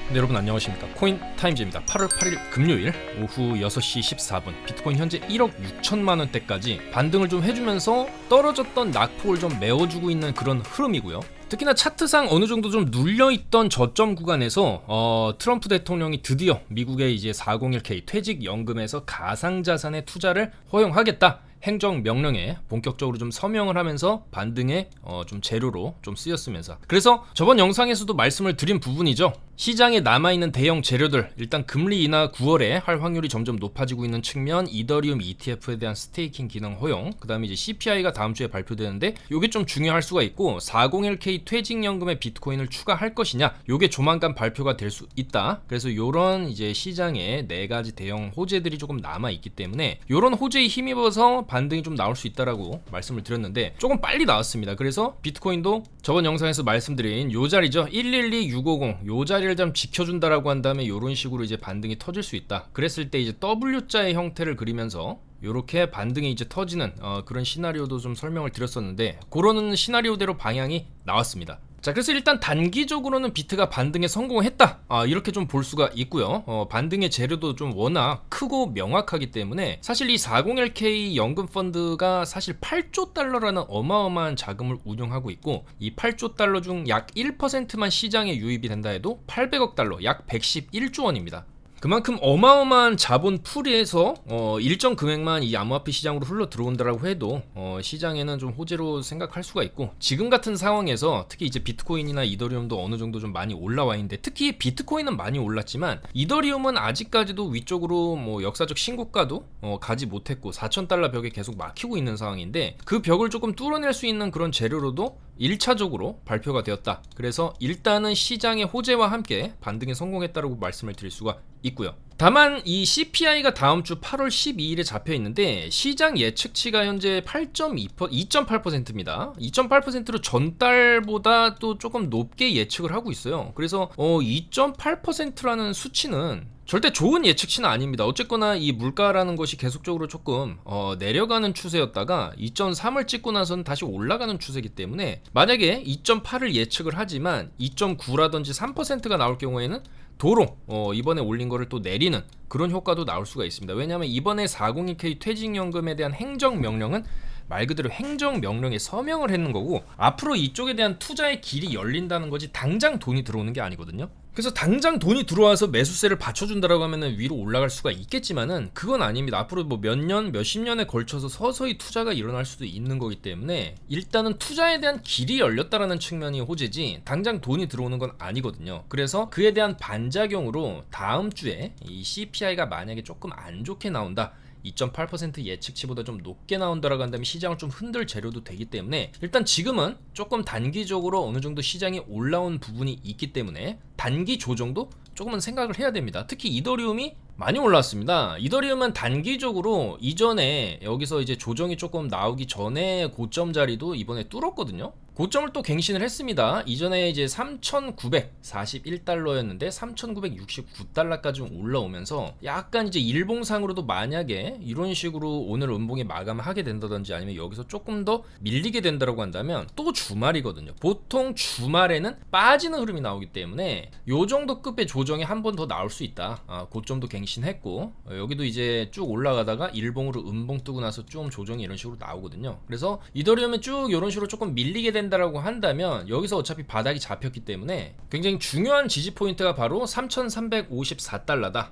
네, 여러분 안녕하십니까. 코인 타임즈입니다. 8월 8일 금요일 오후 6시 14분 비트코인 현재 1억 6천만 원대까지 반등을 좀 해주면서 떨어졌던 낙폭을 좀 메워주고 있는 그런 흐름이고요. 특히나 차트상 어느 정도 좀 눌려있던 저점 구간에서 트럼프 대통령이 드디어 미국의 이제 401k 퇴직연금에서 가상자산의 투자를 허용하겠다 행정명령에 본격적으로 좀 서명을 하면서 반등의 좀 재료로 좀 쓰였으면서, 그래서 저번 영상에서도 말씀을 드린 부분이죠. 시장에 남아있는 대형 재료들, 일단 금리 인하 9월에 할 확률이 점점 높아지고 있는 측면, 이더리움 ETF에 대한 스테이킹 기능 허용, 그 다음에 이제 CPI가 다음 주에 발표되는데 요게 좀 중요할 수가 있고, 401k 퇴직연금에 비트코인을 추가할 것이냐, 요게 조만간 발표가 될 수 있다. 그래서 요런 이제 시장에 4가지 대형 호재들이 조금 남아있기 때문에 요런 호재에 힘입어서 반등이 좀 나올 수 있다라고 말씀을 드렸는데 조금 빨리 나왔습니다. 그래서 비트코인도 저번 영상에서 말씀드린 요 자리죠, 112650, 요 자리를 좀 지켜준다라고 한 다음에 요런 식으로 이제 반등이 터질 수 있다. 그랬을 때 이제 W자의 형태를 그리면서 요렇게 반등이 이제 터지는 그런 시나리오도 좀 설명을 드렸었는데, 그런 시나리오대로 방향이 나왔습니다. 자, 그래서 일단 단기적으로는 비트가 반등에 성공했다, 이렇게 좀 볼 수가 있고요. 반등의 재료도 좀 워낙 크고 명확하기 때문에 사실 이 401k 연금 펀드가 사실 8조 달러라는 어마어마한 자금을 운용하고 있고, 이 8조 달러 중 약 1%만 시장에 유입이 된다 해도 800억 달러, 약 111조 원입니다. 그만큼 어마어마한 자본 풀이에서 일정 금액만 이 암호화폐 시장으로 흘러 들어온다라고 해도 시장에는 좀 호재로 생각할 수가 있고, 지금 같은 상황에서 특히 이제 비트코인이나 이더리움도 어느 정도 좀 많이 올라와 있는데, 특히 비트코인은 많이 올랐지만 이더리움은 아직까지도 위쪽으로 뭐 역사적 신고가도 가지 못했고 4,000달러 벽에 계속 막히고 있는 상황인데, 그 벽을 조금 뚫어낼 수 있는 그런 재료로도 1차적으로 발표가 되었다. 그래서 일단은 시장의 호재와 함께 반등에 성공했다라고 말씀을 드릴 수가 있고요. 다만 이 CPI가 다음 주 8월 12일에 잡혀 있는데, 시장 예측치가 현재 2.8%입니다. 2.8%로 전달보다 또 조금 높게 예측을 하고 있어요. 그래서 2.8%라는 수치는 절대 좋은 예측치는 아닙니다. 어쨌거나 이 물가라는 것이 계속적으로 조금 내려가는 추세였다가 2.3을 찍고 나서는 다시 올라가는 추세이기 때문에, 만약에 2.8을 예측을 하지만 2.9라든지 3%가 나올 경우에는 도로 이번에 올린 거를 또 내리는 그런 효과도 나올 수가 있습니다. 왜냐하면 이번에 401k 퇴직연금에 대한 행정명령은 말 그대로 행정명령에 서명을 했는 거고, 앞으로 이쪽에 대한 투자의 길이 열린다는 거지 당장 돈이 들어오는 게 아니거든요. 그래서 당장 돈이 들어와서 매수세를 받쳐준다라고 하면은 위로 올라갈 수가 있겠지만은 그건 아닙니다. 앞으로 뭐 몇 년, 몇십 년에 걸쳐서 서서히 투자가 일어날 수도 있는 거기 때문에 일단은 투자에 대한 길이 열렸다라는 측면이 호재지 당장 돈이 들어오는 건 아니거든요. 그래서 그에 대한 반작용으로 다음 주에 이 CPI가 만약에 조금 안 좋게 나온다, 2.8% 예측치보다 좀 높게 나온다라고 한다면 시장을 좀 흔들 재료도 되기 때문에, 일단 지금은 조금 단기적으로 어느 정도 시장이 올라온 부분이 있기 때문에 단기 조정도 조금은 생각을 해야 됩니다. 특히 이더리움이 많이 올랐습니다. 이더리움은 단기적으로 이전에 여기서 이제 조정이 조금 나오기 전에 고점 자리도 이번에 뚫었거든요. 고점을 또 갱신을 했습니다. 이전에 이제 3,941달러였는데 3,969달러까지 올라오면서 약간 이제 일봉상으로도 만약에 이런 식으로 오늘 음봉에 마감을 하게 된다든지 아니면 여기서 조금 더 밀리게 된다고 한다면 또 주말이거든요. 보통 주말에는 빠지는 흐름이 나오기 때문에 요 정도 급의 조정이 한 번 더 나올 수 있다. 고점도 갱신했고 여기도 이제 쭉 올라가다가 일봉으로 음봉 뜨고 나서 좀 조정이 이런 식으로 나오거든요. 그래서 이더리움은 쭉 이런 식으로 조금 밀리게 된다라고 한다면 여기서 어차피 바닥이 잡혔기 때문에 굉장히 중요한 지지 포인트가 바로 3,354달러다.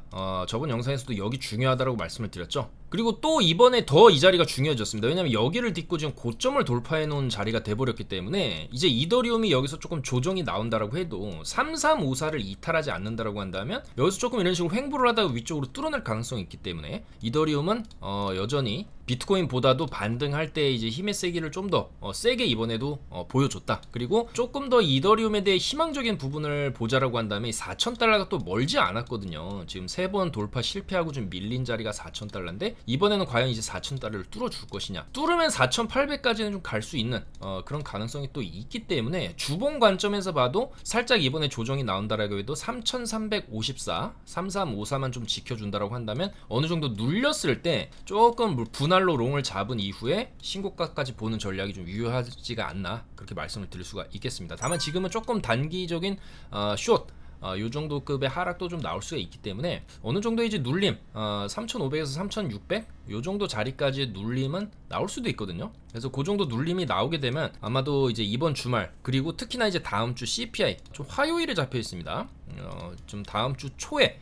저번 영상에서도 여기 중요하다라고 말씀을 드렸죠. 그리고 또 이번에 더 이 자리가 중요해졌습니다. 왜냐면 여기를 딛고 지금 고점을 돌파해 놓은 자리가 돼버렸기 때문에 이제 이더리움이 여기서 조금 조정이 나온다라고 해도 3354를 이탈하지 않는다라고 한다면 여기서 조금 이런 식으로 횡보를 하다가 위쪽으로 뚫어낼 가능성이 있기 때문에 이더리움은 여전히 비트코인보다도 반등할 때 이제 힘의 세기를 좀 더 세게 이번에도 보여줬다. 그리고 조금 더 이더리움에 대해 희망적인 부분을 보자라고 한다면 4,000달러가 또 멀지 않았거든요. 지금 3번 돌파 실패하고 좀 밀린 자리가 4,000달러인데 이번에는 과연 이제 4,000달러를 뚫어줄 것이냐, 뚫으면 4,800까지는 좀 갈 수 있는 그런 가능성이 또 있기 때문에 주봉 관점에서 봐도 살짝 이번에 조정이 나온다라고 해도 3,354, 3354만 좀 지켜준다라고 한다면 어느 정도 눌렸을 때 조금 분할로 롱을 잡은 이후에 신고가까지 보는 전략이 좀 유효하지가 않나, 그렇게 말씀을 드릴 수가 있겠습니다. 다만 지금은 조금 단기적인 숏 요 정도 급의 하락도 좀 나올 수가 있기 때문에 어느 정도 이제 눌림 3,500에서 3,600 요 정도 자리까지의 눌림은 나올 수도 있거든요. 그래서 그 정도 눌림이 나오게 되면 아마도 이제 이번 주말 그리고 특히나 이제 다음 주 CPI 좀 화요일에 잡혀 있습니다. 좀 다음 주 초에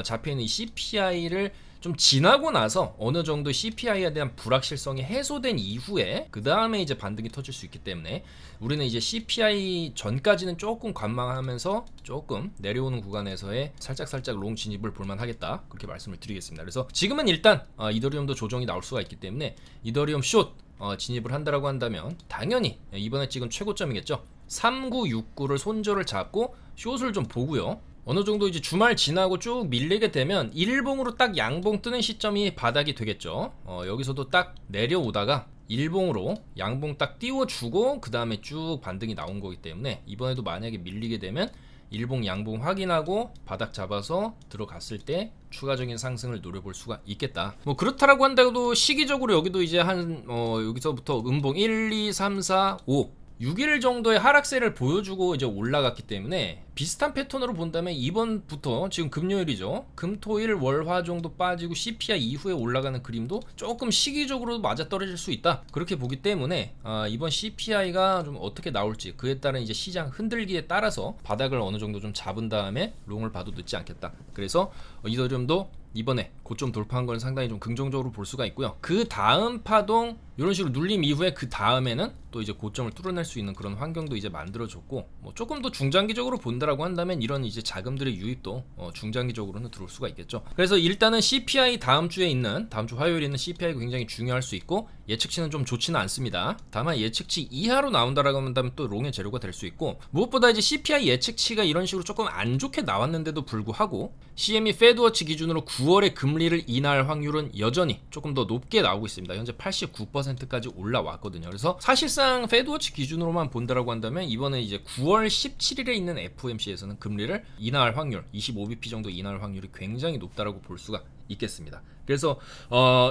잡혀 있는 이 CPI를 좀 지나고 나서 어느 정도 CPI에 대한 불확실성이 해소된 이후에 그 다음에 이제 반등이 터질 수 있기 때문에 우리는 이제 CPI 전까지는 조금 관망하면서 조금 내려오는 구간에서의 살짝 롱 진입을 볼만하겠다 그렇게 말씀을 드리겠습니다. 그래서 지금은 일단 이더리움도 조정이 나올 수가 있기 때문에 이더리움 숏 진입을 한다라고 한다면 당연히 이번에 찍은 최고점이겠죠. 3969를 손절을 잡고 숏을 좀 보고요. 어느 정도 이제 주말 지나고 쭉 밀리게 되면 일봉으로 딱 양봉 뜨는 시점이 바닥이 되겠죠. 여기서도 딱 내려오다가 일봉으로 양봉 딱 띄워주고 그 다음에 쭉 반등이 나온 거기 때문에 이번에도 만약에 밀리게 되면 일봉 양봉 확인하고 바닥 잡아서 들어갔을 때 추가적인 상승을 노려볼 수가 있겠다. 뭐 그렇다라고 한다고도 시기적으로 여기도 이제 한 여기서부터 음봉 1, 2, 3, 4, 5 6일 정도의 하락세를 보여주고 이제 올라갔기 때문에 비슷한 패턴으로 본다면 이번부터 지금 금요일이죠. 금토일 월화 정도 빠지고 CPI 이후에 올라가는 그림도 조금 시기적으로 맞아떨어질 수 있다. 그렇게 보기 때문에 이번 CPI가 좀 어떻게 나올지 그에 따른 이제 시장 흔들기에 따라서 바닥을 어느 정도 좀 잡은 다음에 롱을 봐도 늦지 않겠다. 그래서 이더리움도 이번에 고점 돌파한 건 상당히 좀 긍정적으로 볼 수가 있고요. 그 다음 파동 이런 식으로 눌림 이후에 그 다음에는 또 이제 고점을 뚫어낼 수 있는 그런 환경도 이제 만들어졌고 뭐 조금 더 중장기적으로 본다라고 한다면 이런 이제 자금들의 유입도 중장기적으로는 들어올 수가 있겠죠. 그래서 일단은 CPI 다음 주 화요일에 있는 CPI가 굉장히 중요할 수 있고 예측치는 좀 좋지는 않습니다. 다만 예측치 이하로 나온다라고 한다면 또 롱의 재료가 될 수 있고 무엇보다 이제 CPI 예측치가 이런 식으로 조금 안 좋게 나왔는데도 불구하고 CME 페드워치 기준으로 9월에 금리를 인하할 확률은 여전히 조금 더 높게 나오고 있습니다. 현재 89%까지 올라왔거든요. 그래서 사실상 페드워치 기준으로만 본다라고 한다면 이번에 이제 9월 17일에 있는 FOMC에서는 금리를 인하할 확률 25bp 정도 인하할 확률이 굉장히 높다라고 볼 수가 있겠습니다. 그래서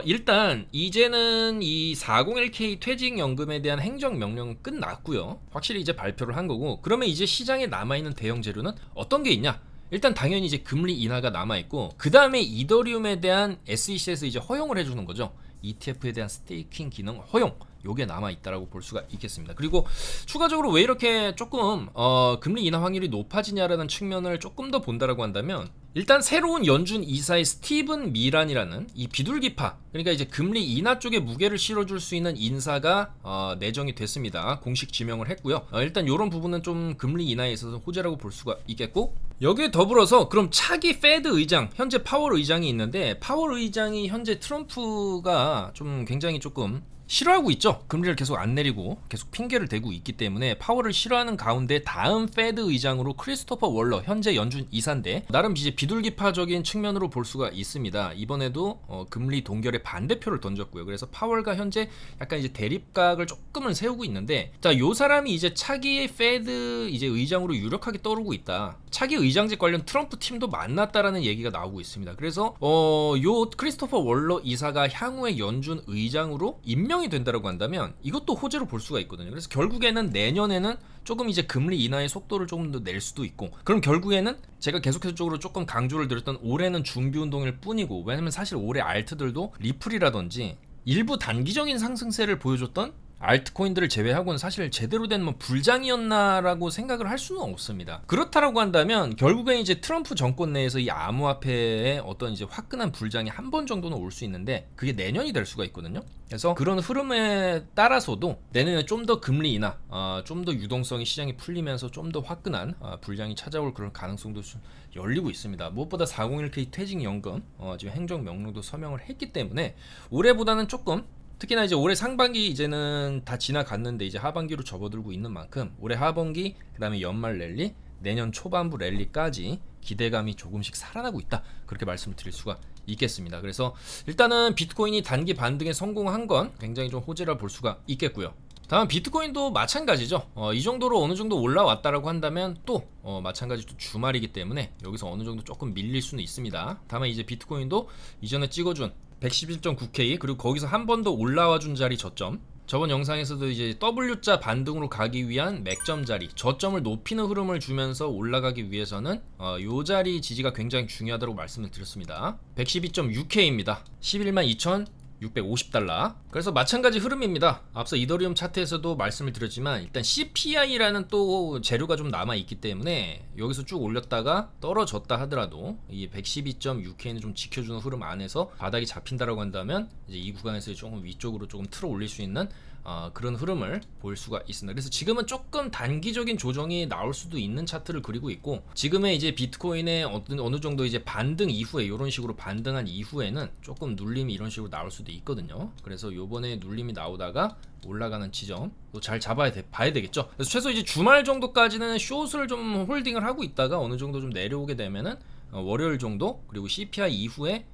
일단 이제는 이 401k 퇴직연금에 대한 행정명령은 끝났고요. 확실히 이제 발표를 한 거고 그러면 이제 시장에 남아있는 대형 재료는 어떤 게 있냐? 일단 당연히 이제 금리 인하가 남아있고 그 다음에 이더리움에 대한 SEC에서 이제 허용을 해주는 거죠. ETF에 대한 스테이킹 기능 허용 요게 남아있다라고 볼 수가 있겠습니다. 그리고 추가적으로 왜 이렇게 조금 금리 인하 확률이 높아지냐라는 측면을 조금 더 본다라고 한다면 일단 새로운 연준 이사의 스티븐 미란이라는 이 비둘기파 그러니까 이제 금리 인하 쪽에 무게를 실어줄 수 있는 인사가 내정이 됐습니다. 공식 지명을 했고요. 일단 이런 부분은 좀 금리 인하에 있어서 호재라고 볼 수가 있겠고 여기에 더불어서 그럼 차기 페드 의장 현재 파월 의장이 있는데 파월 의장이 현재 트럼프가 좀 굉장히 조금 싫어하고 있죠. 금리를 계속 안 내리고 계속 핑계를 대고 있기 때문에 파월을 싫어하는 가운데 다음 페드 의장으로 크리스토퍼 월러 현재 연준 이사인데 나름 이제 비둘기파적인 측면으로 볼 수가 있습니다. 이번에도 금리 동결의 반대표를 던졌고요. 그래서 파월과 현재 약간 이제 대립각을 조금은 세우고 있는데 자, 요 사람이 이제 차기 페드 이제 의장으로 유력하게 떠오르고 있다. 차기 의장직 관련 트럼프 팀도 만났다라는 얘기가 나오고 있습니다. 그래서 요 크리스토퍼 월러 이사가 향후에 연준 의장으로 임명이 된다라고 한다면 이것도 호재로 볼 수가 있거든요. 그래서 결국에는 내년에는 조금 이제 금리 인하의 속도를 조금 더 낼 수도 있고 그럼 결국에는 제가 계속적으로 조금 강조를 드렸던 올해는 준비 운동일 뿐이고 왜냐면 사실 올해 알트들도 리플이라든지 일부 단기적인 상승세를 보여줬던 알트코인들을 제외하고는 사실 제대로 된 뭐 불장이었나라고 생각을 할 수는 없습니다. 그렇다라고 한다면 결국엔 이제 트럼프 정권 내에서 이 암호화폐의 어떤 이제 화끈한 불장이 한 번 정도는 올 수 있는데 그게 내년이 될 수가 있거든요. 그래서 그런 흐름에 따라서도 내년에 좀 더 금리 인하, 좀 더 유동성이 시장이 풀리면서 좀 더 화끈한 불장이 찾아올 그런 가능성도 열리고 있습니다. 무엇보다 401k 퇴직연금 지금 행정명령도 서명을 했기 때문에 올해보다는 조금 특히나 이제 올해 상반기 이제는 다 지나갔는데 이제 하반기로 접어들고 있는 만큼 올해 하반기 그다음에 연말 랠리 내년 초반부 랠리까지 기대감이 조금씩 살아나고 있다 그렇게 말씀을 드릴 수가 있겠습니다. 그래서 일단은 비트코인이 단기 반등에 성공한 건 굉장히 좀 호재라 볼 수가 있겠고요. 다음 비트코인도 마찬가지죠. 이 정도로 어느 정도 올라왔다라고 한다면 또 마찬가지 또 주말이기 때문에 여기서 어느 정도 조금 밀릴 수는 있습니다. 다만 이제 비트코인도 이전에 찍어준 111.9K 그리고 거기서 한 번 더 올라와 준 자리 저점 저번 영상에서도 이제 W자 반등으로 가기 위한 맥점 자리, 저점을 높이는 흐름을 주면서 올라가기 위해서는 요 자리 지지가 굉장히 중요하다고 말씀을 드렸습니다. 112.6K입니다. 112,650달러. 그래서 마찬가지 흐름입니다. 앞서 이더리움 차트에서도 말씀을 드렸지만 일단 CPI라는 또 재료가 좀 남아있기 때문에 여기서 쭉 올렸다가 떨어졌다 하더라도 이 112.6K는 좀 지켜주는 흐름 안에서 바닥이 잡힌다라고 한다면 이제 이 구간에서 조금 위쪽으로 조금 틀어 올릴 수 있는 그런 흐름을 볼 수가 있습니다. 그래서 지금은 조금 단기적인 조정이 나올 수도 있는 차트를 그리고 있고, 지금의 이제 비트코인의 어느 정도 이제 반등 이후에 이런 식으로 반등한 이후에는 조금 눌림이 이런 식으로 나올 수도 있거든요. 그래서 요번에 눌림이 나오다가 올라가는 지점 또 잘 봐야 되겠죠. 그래서 최소 이제 주말 정도까지는 숏을 좀 홀딩을 하고 있다가 어느 정도 좀 내려오게 되면은 월요일 정도, 그리고 CPI 이후에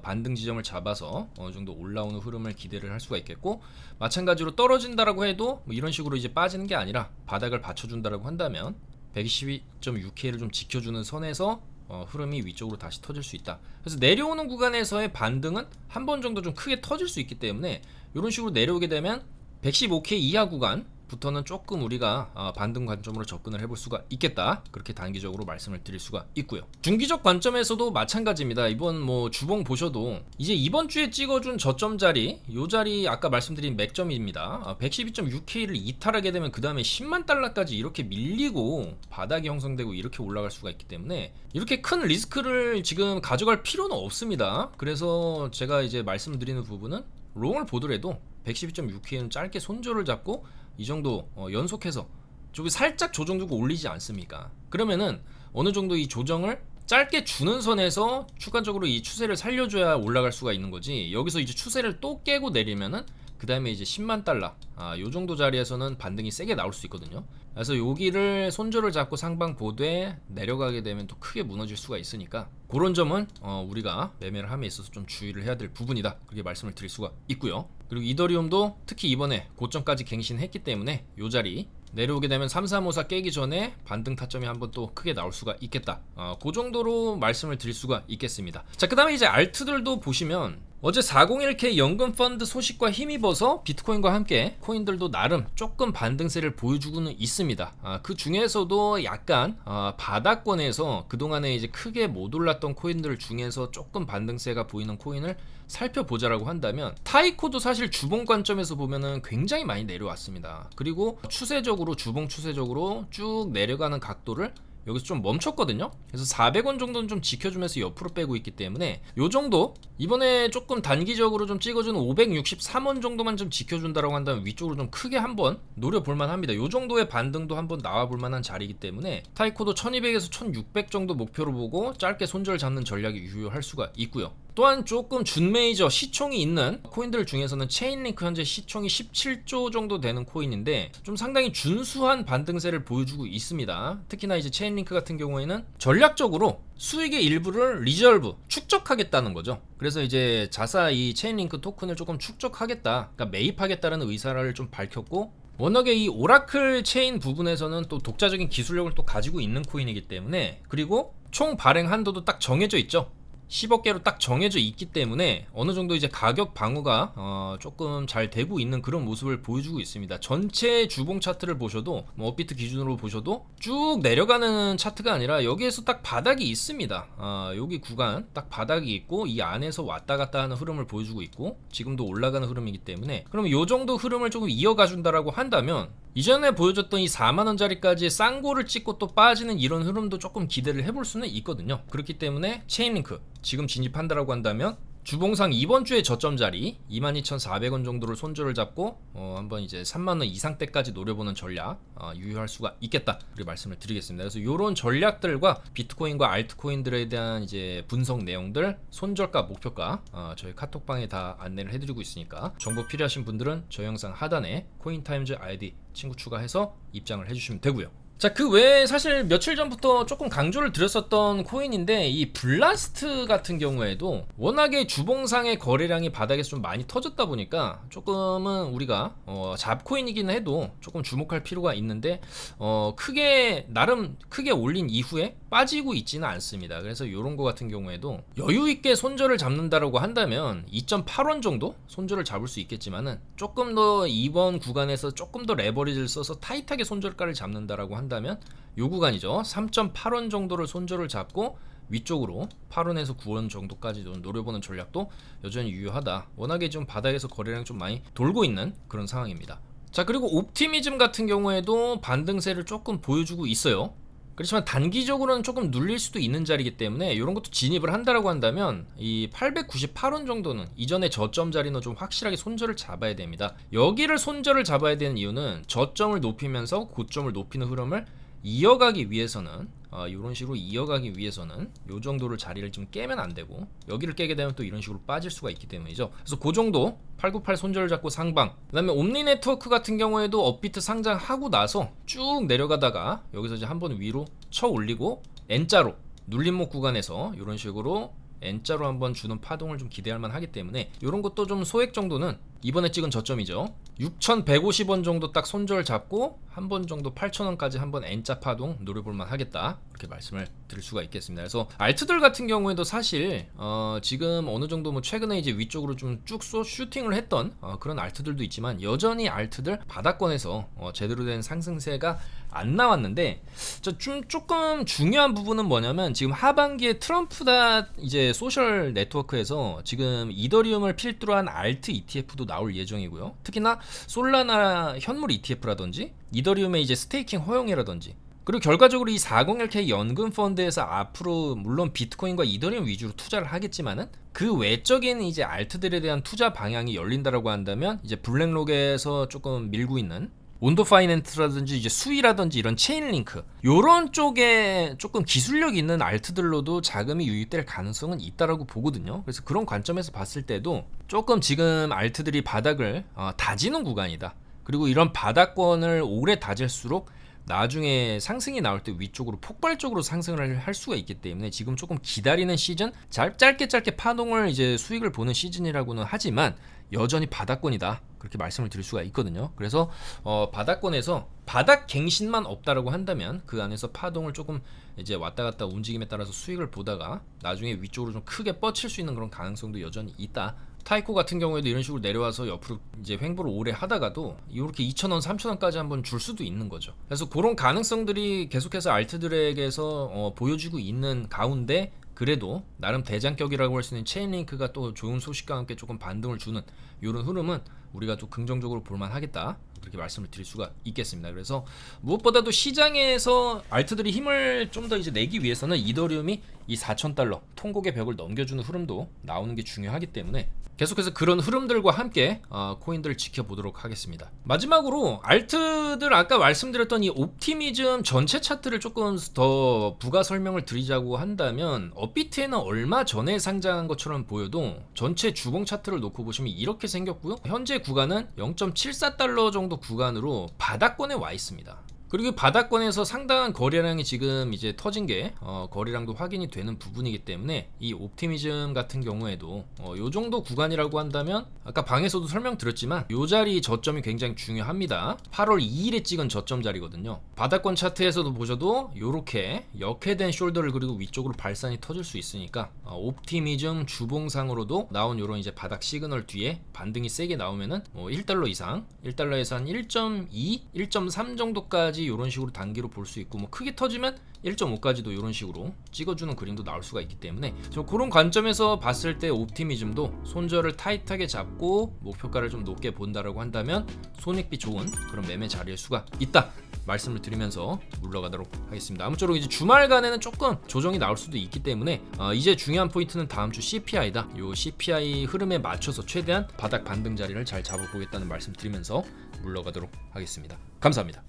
반등 지점을 잡아서 어느 정도 올라오는 흐름을 기대를 할 수가 있겠고, 마찬가지로 떨어진다라고 해도 뭐 이런 식으로 이제 빠지는 게 아니라 바닥을 받쳐준다라고 한다면 122.6K를 좀 지켜주는 선에서 흐름이 위쪽으로 다시 터질 수 있다. 그래서 내려오는 구간에서의 반등은 한 번 정도 좀 크게 터질 수 있기 때문에 이런 식으로 내려오게 되면 115K 이하 구간부터는 조금 우리가 반등 관점으로 접근을 해볼 수가 있겠다. 그렇게 단기적으로 말씀을 드릴 수가 있고요. 중기적 관점에서도 마찬가지입니다. 이번 뭐 주봉 보셔도 이제 이번 주에 찍어준 저점 자리, 요 자리 아까 말씀드린 맥점입니다. 112.6K를 이탈하게 되면 그 다음에 10만 달러까지 이렇게 밀리고 바닥이 형성되고 이렇게 올라갈 수가 있기 때문에 이렇게 큰 리스크를 지금 가져갈 필요는 없습니다. 그래서 제가 이제 말씀드리는 부분은 롱을 보더라도 112.6K는 짧게 손절을 잡고 이 정도 연속해서 저기 살짝 조정 주고 올리지 않습니까? 그러면은 어느 정도 이 조정을 짧게 주는 선에서 추가적으로 이 추세를 살려줘야 올라갈 수가 있는 거지, 여기서 이제 추세를 또 깨고 내리면은 그 다음에 이제 10만 달러 요 정도 자리에서는 반등이 세게 나올 수 있거든요. 그래서 여기를 손절을 잡고 상방 보되 내려가게 되면 또 크게 무너질 수가 있으니까 그런 점은 우리가 매매를 함에 있어서 좀 주의를 해야 될 부분이다, 그렇게 말씀을 드릴 수가 있고요. 그리고 이더리움도 특히 이번에 고점까지 갱신했기 때문에 요 자리 내려오게 되면 3354 깨기 전에 반등 타점이 한번 또 크게 나올 수가 있겠다. 그 정도로 말씀을 드릴 수가 있겠습니다. 자, 그 다음에 이제 알트들도 보시면 어제 401K 연금 펀드 소식과 힘입어서 비트코인과 함께 코인들도 나름 조금 반등세를 보여주고는 있습니다. 그 중에서도 약간 바닥권에서 그동안에 이제 크게 못 올랐던 코인들 중에서 조금 반등세가 보이는 코인을 살펴보자라고 한다면, 타이코도 사실 주봉 관점에서 보면은 굉장히 많이 내려왔습니다. 그리고 추세적으로 주봉 추세적으로 쭉 내려가는 각도를 여기서 좀 멈췄거든요. 그래서 400원 정도는 좀 지켜주면서 옆으로 빼고 있기 때문에 요 정도 이번에 조금 단기적으로 좀 찍어준 563원 정도만 좀 지켜준다라고 한다면 위쪽으로 좀 크게 한번 노려볼 만합니다. 요 정도의 반등도 한번 나와볼 만한 자리이기 때문에 타이코도 1200에서 1600 정도 목표로 보고 짧게 손절 잡는 전략이 유효할 수가 있고요. 또한 조금 준메이저 시총이 있는 코인들 중에서는 체인링크 현재 시총이 17조 정도 되는 코인인데 좀 상당히 준수한 반등세를 보여주고 있습니다. 특히나 이제 체인링크 같은 경우에는 전략적으로 수익의 일부를 리저브 축적하겠다는 거죠. 그래서 이제 자사 이 체인링크 토큰을 조금 축적하겠다, 그러니까 매입하겠다는 의사를 좀 밝혔고, 워낙에 이 오라클 체인 부분에서는 또 독자적인 기술력을 또 가지고 있는 코인이기 때문에, 그리고 총 발행 한도도 딱 정해져 있죠. 10억 개로 딱 정해져 있기 때문에 어느 정도 이제 가격 방어가 조금 잘 되고 있는 그런 모습을 보여주고 있습니다. 전체 주봉 차트를 보셔도 뭐 업비트 기준으로 보셔도 쭉 내려가는 차트가 아니라 여기에서 딱 바닥이 있습니다. 여기 구간 딱 바닥이 있고 이 안에서 왔다 갔다 하는 흐름을 보여주고 있고 지금도 올라가는 흐름이기 때문에, 그럼 요 정도 흐름을 조금 이어가 준다라고 한다면 이전에 보여줬던 이 4만원짜리까지 쌍고를 찍고 또 빠지는 이런 흐름도 조금 기대를 해볼 수는 있거든요. 그렇기 때문에 체인링크 지금 진입한다라고 한다면 주봉상 이번 주에 저점 자리 22,400원 정도를 손절을 잡고 한번 이제 3만원 이상대까지 노려보는 전략 유효할 수가 있겠다, 그렇게 말씀을 드리겠습니다. 그래서 이런 전략들과 비트코인과 알트코인들에 대한 이제 분석 내용들, 손절가, 목표가 저희 카톡방에 다 안내를 해드리고 있으니까 정보 필요하신 분들은 저 영상 하단에 코인타임즈 아이디 친구 추가해서 입장을 해주시면 되고요. 자, 그 외에 사실 며칠 전부터 조금 강조를 드렸었던 코인인데 이 블라스트 같은 경우에도 워낙에 주봉상의 거래량이 바닥에서 좀 많이 터졌다 보니까 조금은 우리가 잡코인이긴 해도 조금 주목할 필요가 있는데 크게 나름 크게 올린 이후에 빠지고 있지는 않습니다. 그래서 이런 거 같은 경우에도 여유 있게 손절을 잡는다라고 한다면 2.8원 정도 손절을 잡을 수 있겠지만은 조금 더 이번 구간에서 조금 더 레버리지를 써서 타이트하게 손절가를 잡는다라고 한다면 요 구간이죠. 3.8원 정도를 손절을 잡고 위쪽으로 8원에서 9원 정도까지 노려보는 전략도 여전히 유효하다. 워낙에 좀 바닥에서 거래량이 좀 많이 돌고 있는 그런 상황입니다. 자, 그리고 옵티미즘 같은 경우에도 반등세를 조금 보여주고 있어요. 그렇지만 단기적으로는 조금 눌릴 수도 있는 자리이기 때문에 이런 것도 진입을 한다라고 한다면 이 898원 정도는 이전에 저점 자리는 좀 확실하게 손절을 잡아야 됩니다. 여기를 손절을 잡아야 되는 이유는 저점을 높이면서 고점을 높이는 흐름을 이어가기 위해서는 이런 식으로 이어가기 위해서는 이 정도를 자리를 좀 깨면 안 되고 여기를 깨게 되면 또 이런 식으로 빠질 수가 있기 때문이죠. 그래서 그 정도 898 손절을 잡고 상방. 그다음에 옴니 네트워크 같은 경우에도 업비트 상장하고 나서 쭉 내려가다가 여기서 이제 한번 위로 쳐 올리고 N자로 눌림목 구간에서 이런 식으로 N자로 한번 주는 파동을 좀 기대할 만하기 때문에 이런 것도 좀 소액 정도는 이번에 찍은 저점이죠. 6,150원 정도 딱 손절 잡고 한 번 정도 8,000원까지 한번 N자 파동 노려볼만 하겠다, 이렇게 말씀을 드릴 수가 있겠습니다. 그래서 알트들 같은 경우에도 사실 지금 어느 정도 뭐 최근에 이제 위쪽으로 좀 쭉 슈팅을 했던 그런 알트들도 있지만 여전히 알트들 바닥권에서 제대로 된 상승세가 안 나왔는데, 조금 중요한 부분은 뭐냐면 지금 하반기에 트럼프다 이제 소셜 네트워크에서 지금 이더리움을 필두로 한 알트 ETF도 나올 예정이고요. 특히나 솔라나 현물 ETF라든지 이더리움의 이제 스테이킹 허용이라든지, 그리고 결과적으로 이 401k 연금 펀드에서 앞으로 물론 비트코인과 이더리움 위주로 투자를 하겠지만은 그 외적인 이제 알트들에 대한 투자 방향이 열린다라고 한다면 이제 블랙록에서 조금 밀고 있는 온도 파이낸스라든지 이제 수위라든지 이런 체인링크 요런 쪽에 조금 기술력 있는 알트들로도 자금이 유입될 가능성은 있다라고 보거든요. 그래서 그런 관점에서 봤을 때도 조금 지금 알트들이 바닥을 다지는 구간이다. 그리고 이런 바닥권을 오래 다질수록 나중에 상승이 나올 때 위쪽으로 폭발적으로 상승을 할 수가 있기 때문에 지금 조금 기다리는 시즌, 짧게 파동을 이제 수익을 보는 시즌이라고는 하지만 여전히 바닥권이다, 그렇게 말씀을 드릴 수가 있거든요. 그래서 바닥권에서 바닥 갱신만 없다라고 한다면 그 안에서 파동을 조금 이제 왔다 갔다 움직임에 따라서 수익을 보다가 나중에 위쪽으로 좀 크게 뻗칠 수 있는 그런 가능성도 여전히 있다. 타이코 같은 경우에도 이런 식으로 내려와서 옆으로 이제 횡보를 오래 하다가도 이렇게 2,000원, 3,000원까지 한번 줄 수도 있는 거죠. 그래서 그런 가능성들이 계속해서 알트들에게서 보여주고 있는 가운데 그래도 나름 대장격이라고 할 수 있는 체인링크가 또 좋은 소식과 함께 조금 반등을 주는 이런 흐름은 우리가 좀 긍정적으로 볼만 하겠다, 그렇게 말씀을 드릴 수가 있겠습니다. 그래서 무엇보다도 시장에서 알트들이 힘을 좀 더 이제 내기 위해서는 이더리움이 이 4,000달러 통곡의 벽을 넘겨주는 흐름도 나오는 게 중요하기 때문에 계속해서 그런 흐름들과 함께 코인들을 지켜보도록 하겠습니다. 마지막으로 알트들 아까 말씀드렸던 이 옵티미즘 전체 차트를 조금 더 부가 설명을 드리자고 한다면 업비트에는 얼마 전에 상장한 것처럼 보여도 전체 주봉 차트를 놓고 보시면 이렇게 생겼고요. 현재 구간은 0.74달러 정도 구간으로 바닥권에 와 있습니다. 그리고 바닥권에서 상당한 거래량이 지금 이제 터진 게 거래량도 확인이 되는 부분이기 때문에 이 옵티미즘 같은 경우에도 요 정도 구간이라고 한다면 아까 방에서도 설명드렸지만 요 자리 저점이 굉장히 중요합니다. 8월 2일에 찍은 저점 자리거든요. 바닥권 차트에서도 보셔도 요렇게 역회된 숄더를 그리고 위쪽으로 발산이 터질 수 있으니까 옵티미즘 주봉상으로도 나온 요런 이제 바닥 시그널 뒤에 반등이 세게 나오면은 뭐 1달러 이상, 1달러에서 한 1.2, 1.3 정도까지 이런 식으로 단기로 볼 수 있고, 뭐 크게 터지면 1.5까지도 이런 식으로 찍어주는 그림도 나올 수가 있기 때문에 그런 관점에서 봤을 때 옵티미즘도 손절을 타이트하게 잡고 목표가를 좀 높게 본다라고 한다면 손익비 좋은 그런 매매 자리일 수가 있다, 말씀을 드리면서 물러가도록 하겠습니다. 아무쪼록 이제 주말간에는 조금 조정이 나올 수도 있기 때문에 이제 중요한 포인트는 다음 주 CPI다. 요 CPI 흐름에 맞춰서 최대한 바닥 반등 자리를 잘 잡아보겠다는 말씀 드리면서 물러가도록 하겠습니다. 감사합니다.